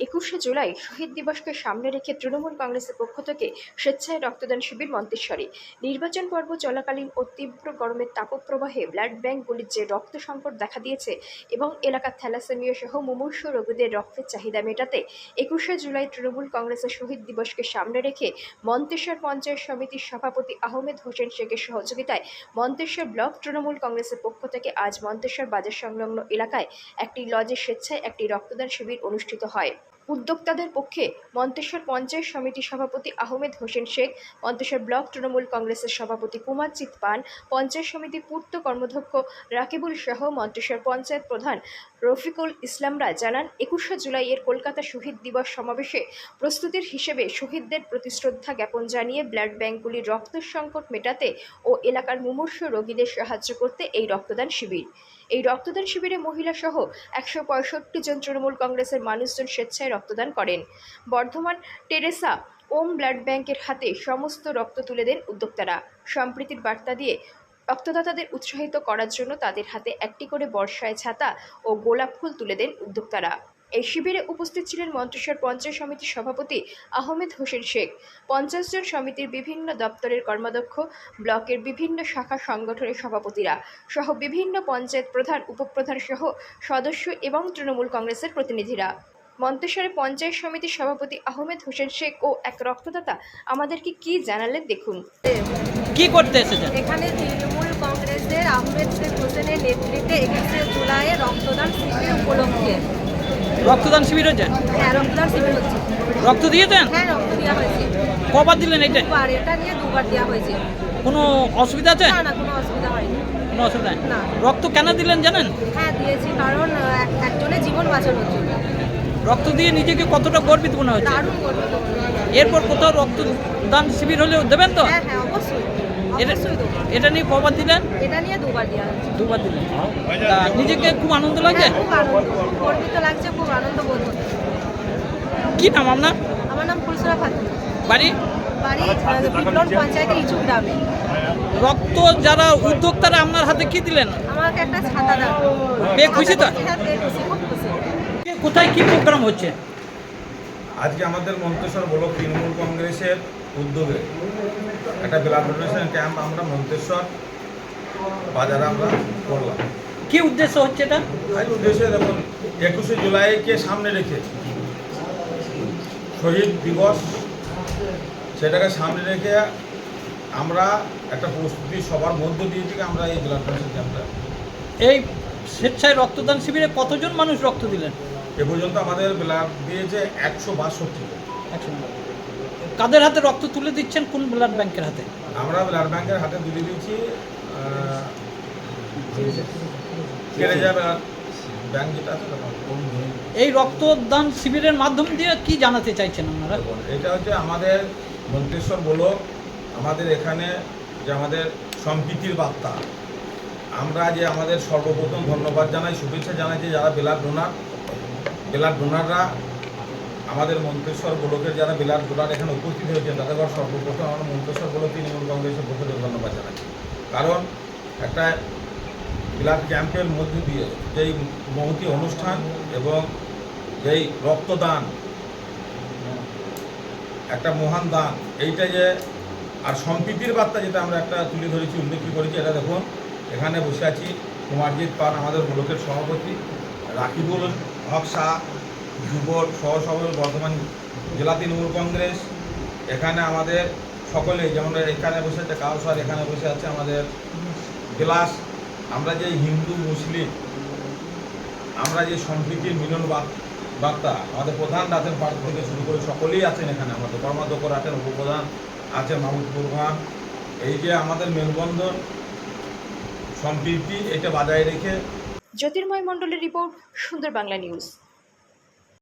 21শে জুলাই শহীদ দিবসকে সামনে রেখে তৃণমূল কংগ্রেসের পক্ষ থেকে স্বেচ্ছায় রক্তদান শিবির মন্তেশ্বরে। নির্বাচন পর্ব চলাকালীন ও তীব্র গরমের তাপপ্রবাহে ব্লাড ব্যাংকগুলির যে রক্ত সংকট দেখা দিয়েছে এবং এলাকার থ্যালাসেমিয়া সহ মুমূর্ষু রোগীদের রক্তের চাহিদা মেটাতে 21শে জুলাই তৃণমূল কংগ্রেসের শহীদ দিবসকে সামনে রেখে মন্তেশ্বর পঞ্চায়েত সমিতির সভাপতি আহমেদ হোসেন শেখের সহযোগিতায় মন্তেশ্বর ব্লক তৃণমূল কংগ্রেসের পক্ষ থেকে আজ মন্তেশ্বর বাজার সংলগ্ন এলাকায় একটি লজে স্বেচ্ছায় একটি রক্তদান শিবির অনুষ্ঠিত হয়। উদ্যোক্তাদের পক্ষে মন্তেশ্বর পঞ্চায়েত সমিতি সভাপতি আহমেদ হোসেন শেখ, মন্তেশ্বর ব্লক তৃণমূল কংগ্রেসের সভাপতি কুমারজিৎ পান, পঞ্চায়েত সমিতির পূর্ত কর্মাধ্যক্ষ রাকিবুল সহ মন্তেশ্বর পঞ্চায়েত প্রধান রফিকুল ইসলামরা জানান, 21শে জুলাইয়ের কলকাতা শহীদ দিবস সমাবেশে প্রস্তুতির হিসেবে শহীদদের প্রতি শ্রদ্ধা জ্ঞাপন জানিয়ে ব্লাড ব্যাংকগুলির রক্ত সংকট মেটাতে ও এলাকার মুমূর্ষু রোগীদের সাহায্য করতে এই রক্তদান শিবির। এই রক্তদান শিবিরে মহিলা সহ 165 জন তৃণমূল কংগ্রেসের মানুষজন স্বেচ্ছায় রক্তদান করেন। বর্ধমান টেরেসা ওম ব্লাড ব্যাংকের হাতে সমস্ত রক্ত তুলে দেন উদ্যোক্তারা। সম্প্রীতির বার্তা দিয়ে রক্তদাতাদের উৎসাহিত করার জন্য তাদের হাতে একটি করে বর্ষায় ছাতা ও গোলাপ ফুল তুলে দেন উদ্যোক্তারা। এই শিবিরে উপস্থিত ছিলেন মন্তেশ্বর পঞ্চায়েত সমিতির সভাপতি আহমেদ হোসেন শেখ, 50 জন সমিতির বিভিন্ন দপ্তরের কর্মাধ্যক্ষ, ব্লকের বিভিন্ন শাখা সংগঠনের সভাপতিরা সহ বিভিন্ন পঞ্চায়েত প্রধান, উপপ্রধান সহ সদস্য এবং তৃণমূল কংগ্রেসের প্রতিনিধিরা। মন্তেশ্বরে পঞ্চায়েত সমিতির সভাপতি আহমেদ হোসেন শেখ ও এক রক্তদাতা আমাদেরকে কি জানালেন দেখুন। কি করতে এসেছেন? এখানে তৃণমূল কংগ্রেসের আহমেদ শেখ হোসেনের নেতৃত্বে 21শে জুলাই রক্তদান শিবির উপলক্ষে রক্তদান শিবির হচ্ছে? হ্যাঁ, রক্তদান শিবির হচ্ছে। রক্ত দিয়েছেন? হ্যাঁ, রক্ত দেওয়া হয়েছে। কবার দিলেন এটা? দুবার, এটা নিয়ে দুবার দেওয়া হয়েছে। কোনো অসুবিধা আছে? না না, কোনো অসুবিধা হয়নি। কোনো অসুবিধা নেই। না। রক্ত কেন দিলেন জানেন? হ্যাঁ, দিয়েছি, কারণ একজনের জীবন বাঁচানোর জন্য। রক্ত দিয়ে নিজেকে কতটা গর্বিত মনে হচ্ছে? দারুণ গর্বিত। এরপর কোথাও রক্তদান শিবির হলে দেবেন তো? হ্যাঁ হ্যাঁ, অবশ্যই অবশ্যই দেবো। এটা নিয়ে কবার দিলেন? এটা নিয়ে দুবার দেওয়া হয়েছে। দুবার দিলেন। তা নিজেকে খুব আনন্দ লাগছে? হ্যাঁ, খুব আনন্দ, গর্বিত লাগছে, খুব আনন্দ বোধ হচ্ছে। কি নাম আপনার? আমার নাম ফুলসরা খাতুন, বাড়ি? বাড়ি বিপ্লব পঞ্চায়েতের ইচু গ্রামে। রক্ত যারা উদ্যোক্তারা আপনার হাতে কি দিলেন? আমাকে একটা ছাতা দাও। পেয়ে খুশি তো? হ্যাঁ, পেয়ে খুশি, খুব খুশি। কোথায় কি প্রোগ্রাম হচ্ছে? আজকে আমাদের মন্তেশ্বর ব্লক তৃণমূল কংগ্রেসের উদ্যোগে একটা ব্লাড ডোনেশন ক্যাম্প আমরা মন্তেশ্বর বাজারে আমরা করলাম। কি উদ্দেশ্য হচ্ছে এটা? আজ উদ্দেশ্যে দেখুন, 21শে জুলাইকে সামনে রেখে শহীদ দিবস, সেটাকে সামনে রেখে আমরা একটা প্রস্তুতি সবার মধ্য দিয়ে থেকে আমরা এই ব্লাড ডোনেশন ক্যাম্পটা। এই স্বেচ্ছায় রক্তদান শিবিরে কতজন মানুষ রক্ত দিলেন? এ পর্যন্ত আমাদের ব্লাড দিয়েছে 162 জন। কাদের হাতে রক্ত তুলে দিচ্ছেন? কোন ব্লাড ব্যাংকের হাতে? আমরা ব্লাড ব্যাংকের হাতে তুলে দিয়েছি কেলেজা ব্যাংক যেটা আছে। এই রক্তদান শিবিরের মাধ্যম দিয়ে কি জানাতে চাইছেন আপনারা? এটা হচ্ছে আমাদের মন্তেশ্বর ব্লক, আমাদের এখানে যে আমাদের সম্প্রীতির বার্তা। আমরা যে আমাদের সর্বপ্রথম ধন্যবাদ জানাই, শুভেচ্ছা জানাই যে যারা ব্লাড ডোনাররা আমাদের মন্তেশ্বর ব্লকের যারা ব্লাড ডোনার এখানে উপস্থিত হয়েছেন তাদের সর্বপ্রথম আমরা মন্তেশ্বর ব্লক তৃণমূল কংগ্রেসের পক্ষ থেকে ধন্যবাদ জানাই। কারণ একটা ব্লাড ক্যাম্পের মধ্য দিয়ে যেই মহতি অনুষ্ঠান এবং যেই রক্তদান একটা মহান দান, এইটা যে আর সম্প্রীতির বার্তা যেটা আমরা একটা তুলে ধরেছি, উল্লেখ করেছি। এটা দেখুন, এখানে বসে আছি কুমারজিৎ পান আমাদের ব্লকের সভাপতি, রাকিবুল হক শাহ যুব সহসভাপতি বর্ধমান জেলা তৃণমূল কংগ্রেস। এখানে আমাদের সকলে, যেমন এখানে বসে আছে কাউসার, এখানে বসে আছে আমাদের গেলাস। আমরা যে হিন্দু মুসলিম, আমরা যে সম্প্রীতির মিলন বার্তা, আমাদের প্রধান আছেন পার্ক থেকে শুরু করে সকলেই আছেন এখানে। আমাদের কর্মাধ্যক্ষ আছেন, উপপ্রধান আছেন মাহমুদপুর খান। এই যে আমাদের মেলবন্ধন সম্প্রীতি, এটা বজায় রেখে। জ্যোতির্ময় মণ্ডলের রিপোর্ট, সুন্দর বাংলা নিউজ।